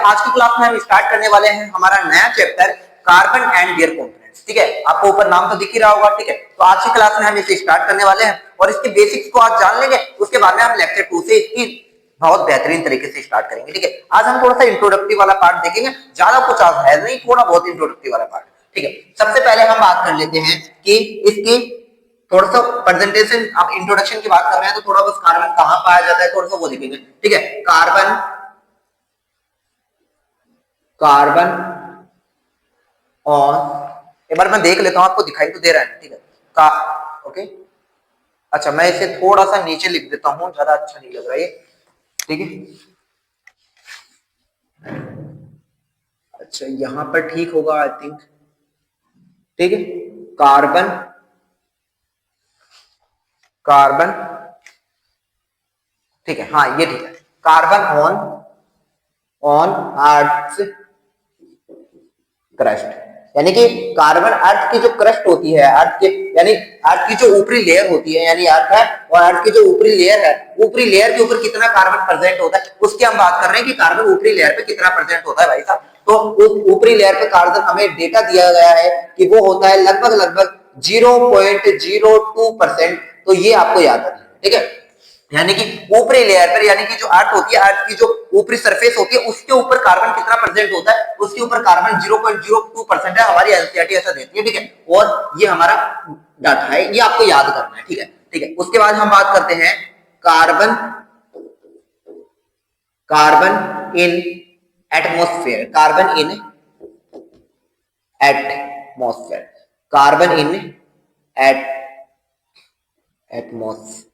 आज की क्लास में हम स्टार्ट करने वाले हैं हमारा नया chapter carbon and there components. ठीक है, आपको ऊपर नाम तो दिख ही रहा होगा। ठीक है, तो आज की क्लास में हम इसे स्टार्ट करने वाले हैं और इसके बेसिक्स को आज जान लेंगे। उसके बाद में हम लेक्चर 2 से इसकी बहुत बेहतरीन तरीके से स्टार्ट करेंगे। ठीक है, आज हम थोड़ा सा इंट्रोडक्टिव वाला पार्ट देखेंगे, ज्यादा कुछ आज है नहीं, थोड़ा बहुत इंट्रोडक्टिव वाला पार्ट। ठीक है, सबसे पहले हम बात कर लेते हैं कि इसकी थोड़ा सा प्रेजेंटेशन, आप इंट्रोडक्शन की बात कर रहे हैं तो थोड़ा बस कार्बन कहां पाया जाता है थोड़ा सा वो देखेंगे। ठीक है, कार्बन और एक बार मैं देख लेता हूं, आपको दिखाई तो दे रहा है। ठीक है, ओके, अच्छा मैं इसे थोड़ा सा नीचे लिख देता हूं, ज्यादा अच्छा नहीं लग रहा है। ठीक है, अच्छा यहां पर ठीक होगा आई थिंक। ठीक है, कार्बन ठीक है, हाँ ये ठीक है। कार्बन ऑन अर्थ क्रस्ट, यानी कि कार्बन अर्थ की जो क्रस्ट होती है, अर्थ के यानी अर्थ की जो ऊपरी लेयर होती है, यानी अर्थ है और अर्थ की जो ऊपरी लेयर है, ऊपरी लेयर के ऊपर कितना कार्बन प्रेजेंट होता है उसकी हम बात कर रहे हैं कि कार्बन ऊपरी लेयर पे कितना प्रेजेंट होता है भाई साहब। तो ऊपरी लेयर पे कार्बन हमें डेटा दिया गया है कि वो होता है लगभग 0.02%। तो ये आपको याद रखना है। ठीक है, यानी कि ऊपरी लेयर पर, यानी कि जो अर्थ होती है, अर्थ की जो ऊपरी सरफेस होती है उसके ऊपर कार्बन कितना प्रेजेंट होता है, उसके ऊपर कार्बन 0.02% है, हमारी एनसीईआरटी ऐसा देती है। ठीक है, और ये हमारा डाटा है, ये आपको याद करना है। ठीक है, ठीक है, उसके बाद हम बात करते हैं carbon in atmosphere. Carbon in atmosphere.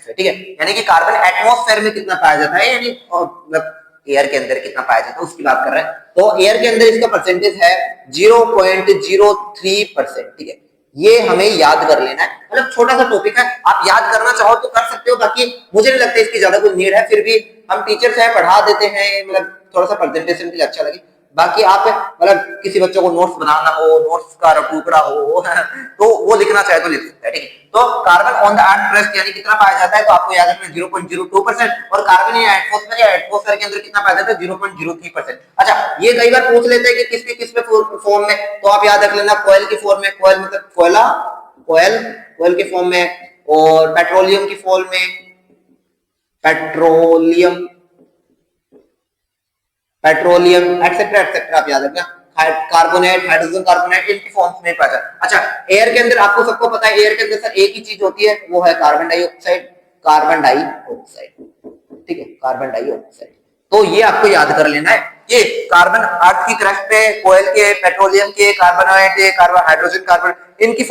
ठीक है, यानी कि कार्बन एटमॉस्फेयर में कितना पाया जाता है, यानी मतलब एयर के अंदर कितना पाया जाता है उसकी बात कर रहे हैं। तो एयर के अंदर इसका परसेंटेज है 0.03%। ठीक है, ये हमें याद कर लेना है, मतलब छोटा सा टॉपिक है, आप याद करना चाहो तो कर सकते हो, बाकी मुझे नहीं लगता इसकी ज्यादा कोई नीड है। फिर भी हम टीचर्स है, पढ़ा देते हैं, मतलब थोड़ा सा प्रेजेंटेशन के लिए अच्छा लगे। बाकी आप मतलब किसी बच्चों को नोट्स बनाना हो, नोट्स का टुकड़ा हो तो वो लिखना चाहे तो लिख सकते हैं। ठीक है, तो carbon on the earth crust यानी कितना पाया जाता है, तो आपको याद रखना 0.02%, और कार्बन इन एटमॉस्फेयर के अंदर कितना पाया जाता है, 0.03%। अच्छा, ये कई बार पूछ लेते हैं कि किस पे फॉर्म में, तो आप याद रख लेना कोयल की फॉर्म में, कोयल मतलब कोयला, कोयल के फॉर्म में, और पेट्रोलियम की फॉर्म में, पेट्रोलियम एक्सेट्रा एक्सेट्रा आप याद रखना। कार्बोनेट, हाइड्रोजन कार्बोनेट, इनकी फॉर्म्स में पाया जाता है। अच्छा, एयर के अंदर आपको सबको पता है, एयर के अंदर सर एक ही चीज होती है, वो है कार्बन डाइऑक्साइड। ठीक है, कार्बन डाइऑक्साइड। तो ये आपको याद कर लेना है, ये कार्बन अर्थ की क्रस्ट पे, कोयल के, पेट्रोलियम के, कार्बोनेट के, कार्बन हाइड्रोजन कार्बन, इनकी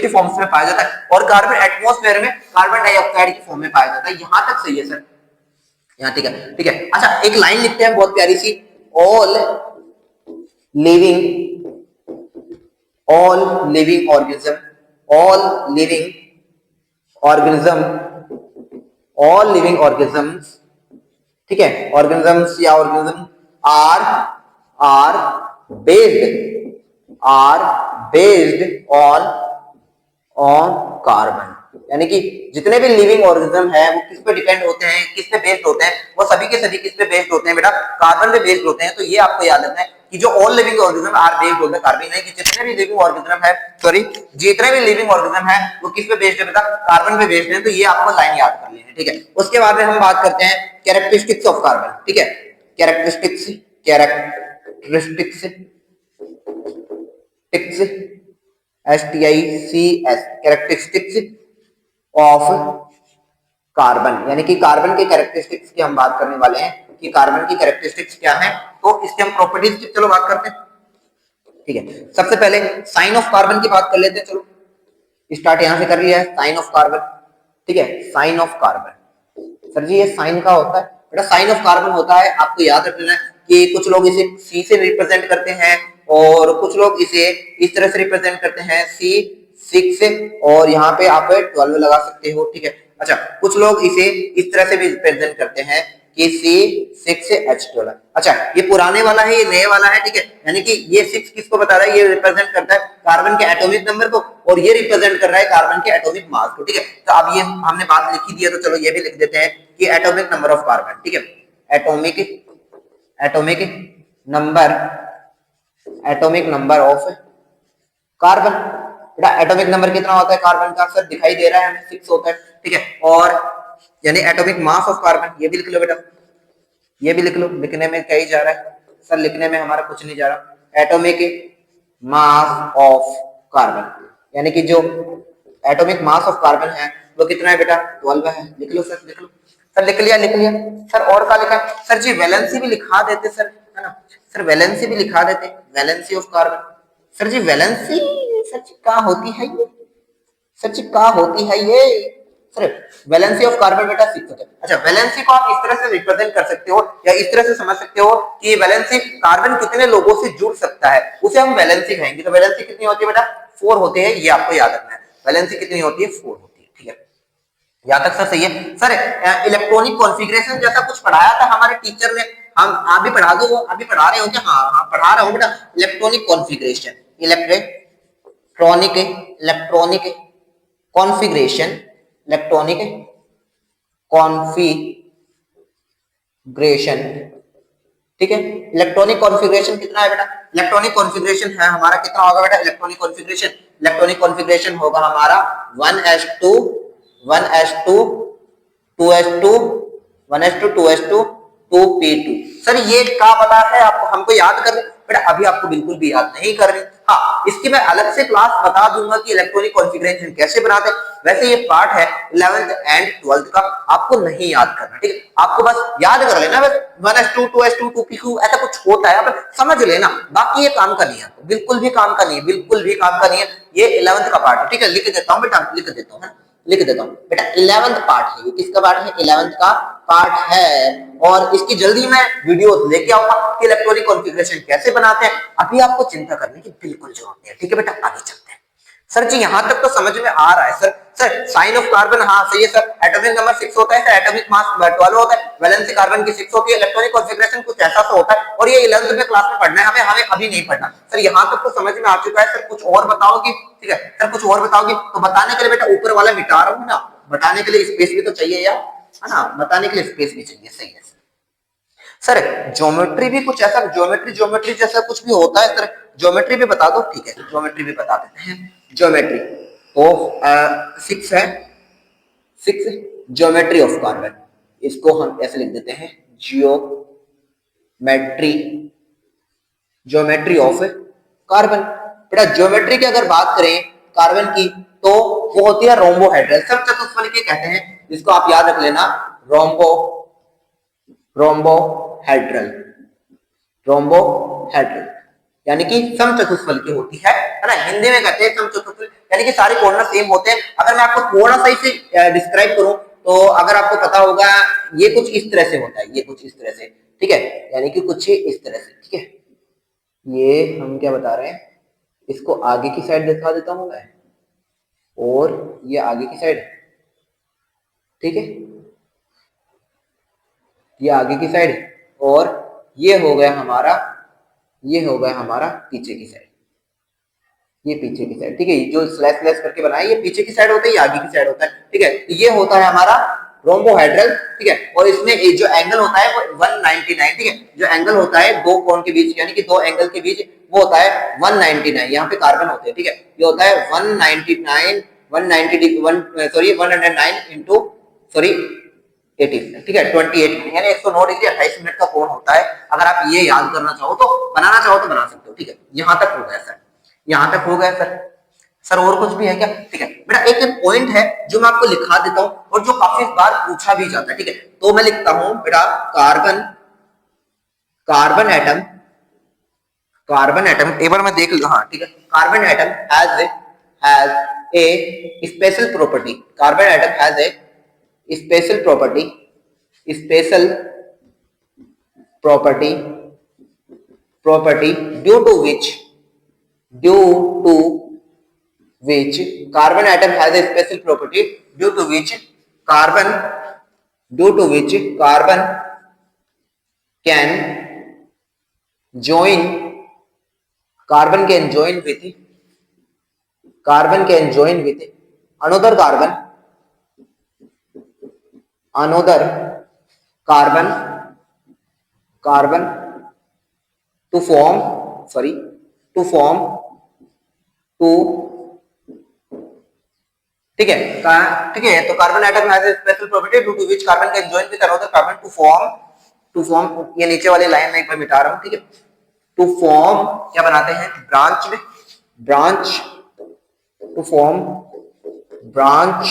फॉर्म्स में पाया जाता है, और कार्बन एटमॉस्फेयर में कार्बन डाइऑक्साइड की फॉर्म में पाया जाता है। यहां तक सही है सर, यहाँ ठीक है। ठीक है, अच्छा एक लाइन लिखते हैं बहुत प्यारी सी, ऑल लिविंग ऑर्गेनिज्म्स, ठीक है, ऑर्गेनिज्म्स या organism are based on carbon, यानी कि जितने भी लिविंग ऑर्गेनिज्म है वो किस पे डिपेंड होते हैं, किस पे बेस्ड होते हैं, वो सभी के सभी किस पे बेस्ड होते हैं बेटा, कार्बन पे बेस्ड होते हैं। तो ये आपको याद रखना है कि जो all living organism are based on the carbon, यानी कि जितने भी लिविंग ऑर्गेनिज्म है वो किस पे बेस्ड है बेटा, कार्बन पे बेस्ड है। तो ये आपको लाइन याद कर लेनी है। ठीक है, उसके बाद में हम बात करते हैं कैरेक्टरिस्टिक्स ऑफ कार्बन। ठीक है, कैरेक्टरिस्टिक्स कैरेक्टरिस्टिक्स ऑफ कार्बन, यानी कि कार्बन के कैरेक्टरिस्टिक्स की हम बात करने वाले हैं कि कार्बन की कैरेक्टरिस्टिक्स क्या है। तो इसके हम प्रॉपर्टीज की चलो बात करते हैं। ठीक है, सबसे पहले साइन ऑफ कार्बन की बात कर लेते हैं। चलो स्टार्ट यहां से कर लिया है, साइन ऑफ कार्बन। ठीक है, साइन ऑफ कार्बन, सर जी ये साइन का होता है बेटा, साइन ऑफ कार्बन होता है, आपको याद रखना है कि कुछ लोग इसे सी से रिप्रेजेंट करते हैं और कुछ लोग इसे इस तरह से रिप्रेजेंट करते हैं, C6, और यहाँ पे आप 12 लगा सकते हो। ठीक है, अच्छा कुछ लोग इसे इस तरह से भी रिप्रेजेंट करते हैं C6H12। अच्छा, ये पुराने वाला है, ये नए वाला है, ठीक है। यानी कि ये 6 किसको बता रहा है, ये रिप्रेजेंट करता है कार्बन के एटॉमिक नंबर को, और ये रिप्रेजेंट कर रहा है कार्बन के एटॉमिक मास को, ठीक है। तो अब ये हमने बात लिखी दी है, तो चलो ये भी लिख देते हैं कि एटॉमिक नंबर ऑफ कार्बन, ठीक है। Atomic number of carbon. बेटा एटॉमिक नंबर कितना होता है कार्बन का, सर दिखाई दे रहा है हमें 6 होता है, ठीक है। और यानी एटॉमिक मास ऑफ कार्बन, ये भी लिख लो बेटा, ये भी लिख लो, लिखने में क्या ही जा रहा है सर, लिखने में हमारा कुछ नहीं जा रहा। एटॉमिक मास ऑफ कार्बन, यानी कि जो एटॉमिक मास ऑफ कार्बन है वो कितना है बेटा, 12 है। लिख लो सर, लिख लो सर, लिख लिया सर। और क्या लिखा सर जी, वैलेंसी भी लिखा देते सर, है ना सर, वैलेंसी भी लिखा देते, valency of carbon. Sir ji valency sir ji क्या होती है ये, सर जी क्या होती है ये सर, वैलेंसी ऑफ कार्बन बेटा 6 होता है। अच्छा, वैलेंसी को आप इस तरह से रिप्रेजेंट कर सकते हो या इस तरह से समझ सकते हो कि वैलेंसी कार्बन कितने लोगों से जुड़ सकता है, उसे हम वैलेंसी कहेंगे। तो वैलेंसी कितनी होती है बेटा, 4 होते हैं, ये आपको याद रखना है। वैलेंसी कितनी होती है, 4 होती है, ठीक है। यहां तक सर सही है। सर इलेक्ट्रॉनिक कॉन्फ़िगरेशन जैसा कुछ पढ़ाया था हमारे टीचर ने, हम आप भी पढ़ा दो, आप भी पढ़ा रहे हो क्या? हाँ हाँ पढ़ा रहा हूँ बेटा। Electronic configuration, electronic configuration, electronic configuration, ठीक है। इलेक्ट्रॉनिक कॉन्फ़िगरेशन कितना है बेटा, इलेक्ट्रॉनिक कॉन्फ़िगरेशन है हमारा कितना होगा बेटा, इलेक्ट्रॉनिक कॉन्फ़िगरेशन होगा हमारा 1s2 1s2 2s2 1s2 2s2 2p2। Sir ये क्या पता है आपको, हमको याद कर बेटा, अभी आपको बिल्कुल भी याद नहीं कर रही। हाँ, इसकी मैं अलग से क्लास बता दूंगा कि इलेक्ट्रॉनिक कॉन्फ़िगरेशन कैसे बनाते हैं। वैसे ये पार्ट है 11th एंड 12th का, आपको नहीं याद करना, ठीक है। आपको बस याद कर लेना, बस 1s2 2s2 2p2 ऐसा कुछ होता है, आप समझ लेना। बाकी ये काम का नहीं है, बिल्कुल भी काम का नहीं है, बिल्कुल भी काम का नहीं है। ये 11th का पार्ट है, ठीक है। लिख देता हूँ बेटा, लिख देता हूँ, लिख देता हूँ बेटा। 11th पार्ट है, ये किसका पार्ट है, 11th का पार्ट है। और इसकी जल्दी मैं वीडियो लेके आऊंगा कि इलेक्ट्रॉनिक कॉन्फ़िगरेशन कैसे बनाते हैं। अभी आपको चिंता करने की बिल्कुल जरूरत नहीं है, ठीक है बेटा। आगे चलते हैं। सर जी यहां तक तो समझ में आ रहा है sir. Sir sign of carbon, हाँ सही है सर। एटॉमिक नंबर 6 होता है, एटॉमिक मास 12 होता है, वैलेंसी कार्बन की 6 होती है। इलेक्ट्रॉनिक कॉन्फ़िगरेशन कुछ ऐसा तो होता है, और ये 11th में क्लास में पढ़ना है हमें अभी नहीं पढ़ना। सर यहां तक तो समझ में आ चुका है सर, कुछ और बताओगे, ठीक है सर, कुछ और बताओगे। तो बताने के लिए बेटा ऊपर वाला मिटा रहा हूं ना, बताने के लिए स्पेस भी तो चाहिए यार, है ना, बताने के लिए स्पेस भी चाहिए, सही है सर। ज्योमेट्री भी कुछ ऐसा, ज्योमेट्री जैसा कुछ भी होता है सर, ज्योमेट्री भी बता दो, ठीक है ज्योमेट्री भी बता देते हैं। ज्योमेट्री तो 6 है, 6 ज्योमेट्री ऑफ कार्बन, इसको हम ऐसे लिख देते हैं ज्योमेट्री ऑफ कार्बन। बेटा ज्योमेट्री की अगर बात करें कार्बन की, तो वो होती है रोम्बोहेड्रल, सब चतुष्फलकीय कहते हैं, जिसको आप याद रख लेना, रोम्बोहेड्रल, यानी कि समचतुष्फलकीय होती है ना। हिंदी में कहते हैं समचतुष्फलकीय, यानी कि सारे कॉर्नर सेम होते हैं। अगर मैं आपको थोड़ा सा इसे डिस्क्राइब करूं, तो अगर आपको पता होगा, ये कुछ इस तरह से होता है, ये कुछ इस तरह से, ठीक है, यानी कि कुछ इस तरह से, ठीक है। ये हम क्या बता रहे हैं, इसको आगे की साइड दिखा देता हूं मैं, और ये आगे की साइड, ठीक है, ये आगे की साइड, और ये हो गया हमारा पीछे की साइड, ये पीछे की साइड, ठीक है। जो स्लैश स्लैश करके बनाया, ये पीछे की साइड होता है, ये आगे की साइड होता है, ठीक है। ये होता है हमारा रोम्बोहेड्रल, ठीक है। और इसमें जो एंगल होता है वो 199, ठीक है। जो एंगल होता है दो कोण के बीच, यानी कि दो एंगल के बीच, वो होता है 199। यहाँ पे कार्बन होते हैं, ठीक है। ये होता है 199 109 इंटू 80, ठीक है 28, यानी 109 डिग्री 28 मिनट का कोण होता है। अगर आप ये याद करना चाहो तो, बनाना चाहो तो बना सकते हो, ठीक है। यहां तक हो गया सर, यहां तक हो गया सर और कुछ भी है क्या? ठीक है बेटा, एक पॉइंट है जो मैं आपको लिखा देता हूं और जो काफी बार पूछा भी जाता है, ठीक है। तो मैं लिखता हूं बेटा, कार्बन एटम एक बार मैं देख लूं, हाँ ठीक है। Carbon atom has a special property, carbon atom has a special property due to which carbon atom has a special property due to which carbon can join carbon can join with another carbon to form to ठीक है तो carbon atom has a special property due to which carbon can join with another carbon to form ये नीचे वाली line में एक बार मिटा रहा हूं, ठीक है। टू फॉर्म क्या बनाते हैं, branch to form branch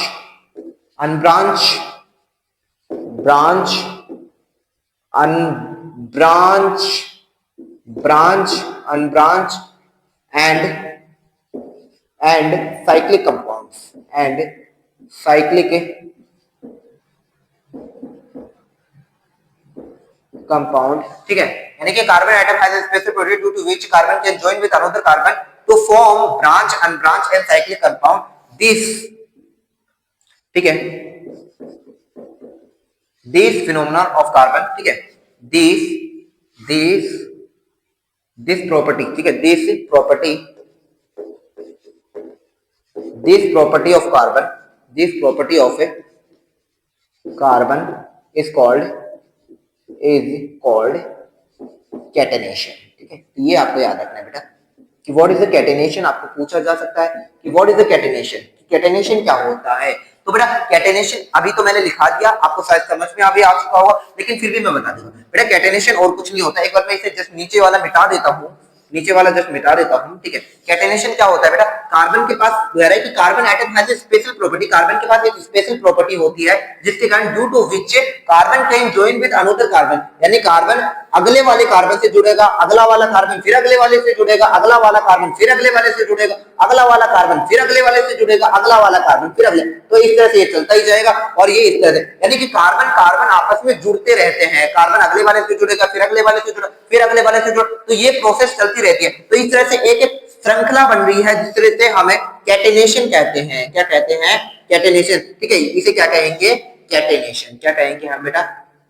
unbranch unbranch and cyclic compounds ठीक है। यानी कि carbon atom has a special property due to which carbon can join with another carbon to form branch unbranch and cyclic compound this ठीक है, this phenomenon of carbon ठीक है, this property ठीक है, this property of carbon is called catenation ठीक है। ये आपको याद रखना है बेटा कि व्हाट इज द कैटेनेशन, आपको पूछा जा सकता है कि व्हाट इज द कैटेनेशन क्या होता है। तो बेटा कैटेनेशन अभी तो मैंने लिखा दिया, आपको शायद समझ में अभी आ चुका होगा, लेकिन फिर भी मैं बता दूंगा बेटा कैटेनेशन और कुछ नहीं होता। एक बार मैं इसे जस्ट नीचे वाला मिटा देता हूं, ठीक है। कैटेनेशन क्या होता है बेटा, कार्बन के पास कह रहा है कि carbon atom has a special property, carbon के पास एक स्पेशल प्रॉपर्टी होती है जिसके कारण due to which carbon can join with another carbon, यानी कार्बन अगले वाले कार्बन से जुड़ेगा, अगला वाला कार्बन फिर अगले वाले से जुड़ेगा, अगला वाला कार्बन फिर अगले वाले से जुड़ेगा, अगला वाला कार्बन फिर अगले वाले से जुड़ेगा, अगला वाला कार्बन फिर अगले, तो इस तरह से ये चलता ही जाएगा। और ये इस तरह से यानी कि कार्बन आपस में जुड़ते रहते हैं, कार्बन अगले वाले से जुड़ेगा, फिर अगले वाले से जुड़ेगा, फिर अगले वाले से जुड़ेगा, तो ये प्रोसेस चलती रहती है। तो इस तरह से एक श्रृंखला बन रही है जिस तरह से हमें कैटेनेशन कहते हैं। क्या कहते हैं, कैटेनेशन ठीक है। इसे क्या कहेंगे, कैटेनेशन। क्या कहेंगे हम बेटा,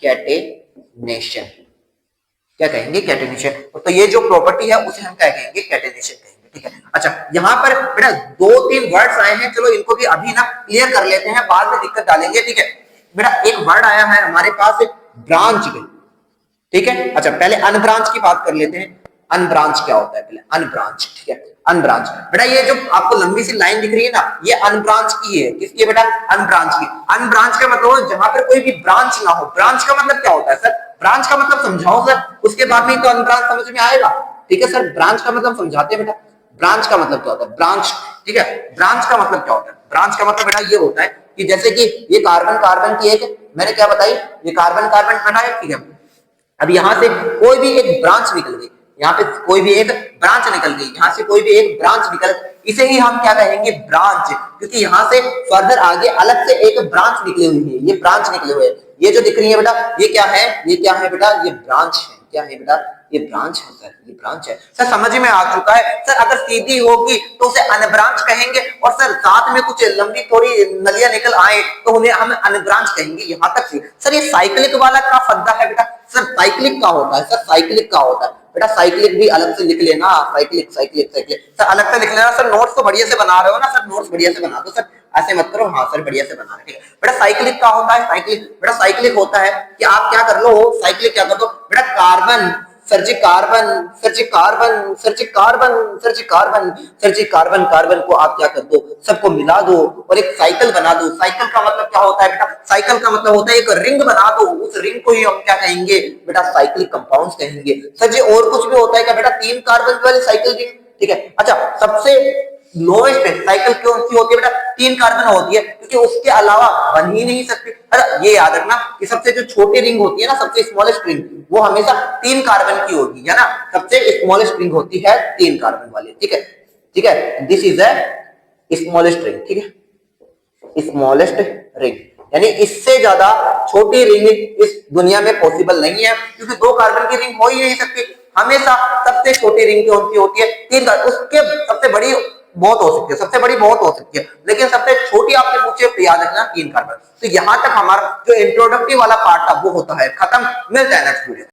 कैटेनेशन। क्या कहेंगे, कैटेनेशन। तो ये जो प्रॉपर्टी है उसे हम क्या कहेंगे, कैटेनेशन कहेंगे, ठीक है। अच्छा यहाँ पर बेटा 2-3 वर्ड्स आए हैं, चलो इनको भी अभी ना क्लियर कर लेते हैं, बाद में दिक्कत डालेंगे, ठीक है। बेटा एक वर्ड आया है हमारे पास ब्रांच में, ठीक है। अच्छा पहले अनब्रांच की बात कर लेते हैं। अनब्रांच क्या होता है, पहले अनब्रांच, ठीक है। अनब्रांच बेटा ये जो आपको लंबी सी लाइन दिख रही है ना, ये अनब्रांच की है। किसकी है बेटा, अनब्रांच की। अनब्रांच का मतलब जहां पर कोई भी ब्रांच ना हो। ब्रांच का मतलब क्या होता है सर, ब्रांच का मतलब समझाओ सर, उसके बाद में तो अनब्रांच समझ में आएगा, ठीक है सर। ब्रांच का मतलब समझाते हैं बेटा, ब्रांच का मतलब क्या होता है, ब्रांच, ठीक है। ब्रांच का मतलब क्या होता है, ब्रांच का मतलब बेटा ये होता है कि जैसे कि ये कार्बन की एक मैंने क्या बताई, ये कार्बन बनाया, ठीक है। अब यहां से कोई भी एक ब्रांच निकल गई, यहाँ पे कोई भी एक ब्रांच निकल गई, यहाँ से कोई भी एक ब्रांच निकल, इसे ही हम क्या कहेंगे, ब्रांच। क्योंकि यहाँ से फर्दर आगे अलग से एक ब्रांच निकली हुई है, ये ब्रांच निकले हुए हैं। ये जो दिख रही है बेटा, ये क्या है, ये क्या है बेटा, ये ब्रांच है। क्या है बेटा, ये ब्रांच है सर, ये ब्रांच है सर। समझ में आ चुका है सर। अगर सीधी होगी तो उसे अनब्रांच कहेंगे, और सर साथ में कुछ लंबी थोड़ी नलियां निकल आए तो उन्हें हम अनब्रांच कहेंगे। यहां तक से सर ये साइक्लिक वाला का फद्दा है बेटा, सर साइक्लिक का होता है, सर साइक्लिक का होता है बेटा। साइक्लिक भी अलग से लिख लेना, साइक्लिक सर अलग से लिख लेना। सर नोट्स तो बढ़िया से बना रहे हो ना सर, नोट्स बढ़िया से बना दो सर, ऐसे मत करो। हाँ सर बढ़िया से बना रहे, ठीक है बेटा। साइक्लिक का होता है, साइक्लिक बेटा, साइक्लिक होता है कि आप क्या कर लो, साइक्लिक क्या कर दो बेटा, कार्बन कार्बन को आप क्या कर दो, सबको मिला दो और एक साइकिल बना दो। साइकिल का मतलब क्या होता है बेटा, साइकिल का मतलब होता है एक रिंग बना दो, उस रिंग को ही हम क्या कहेंगे बेटा, साइक्लिक कंपाउंड्स कहेंगे। सर जी और कुछ भी होता है क्या बेटा, 3 कार्बन वाली साइकिल रिंग, ठीक है। अच्छा सबसे लोएस्ट साइकिल क्यों सी होती है बेटा, 3 कार्बन होती है, क्योंकि उसके अलावा बन ही नहीं सकती। अरे ये याद रखना कि सबसे जो छोटी रिंग होती है ना, सबसे स्मॉलेस्ट रिंग, वो हमेशा 3 कार्बन की होगी, है ना। सबसे स्मॉलेस्ट रिंग होती है 3 कार्बन वाली, ठीक है, ठीक है। This is a smallest ring, ठीक है, स्मॉलेस्ट रिंग। यानी इससे ज्यादा छोटी रिंग इस दुनिया में पॉसिबल नहीं है, क्योंकि 2 कार्बन की रिंग हो ही नहीं सकती। हमेशा सबसे छोटी रिंग कौन सी होती है, 3 कार्बन। उसके सबसे बड़ी बहुत हो सकती है, सबसे बड़ी बहुत हो सकती है, लेकिन सबसे छोटी आपने पूछे तो याद रखना 3 कार्बन। तो यहां तक हमारा जो इंट्रोडक्टिव वाला पार्ट था वो होता है खत्म। मिलता है नेक्स्ट वीडियो।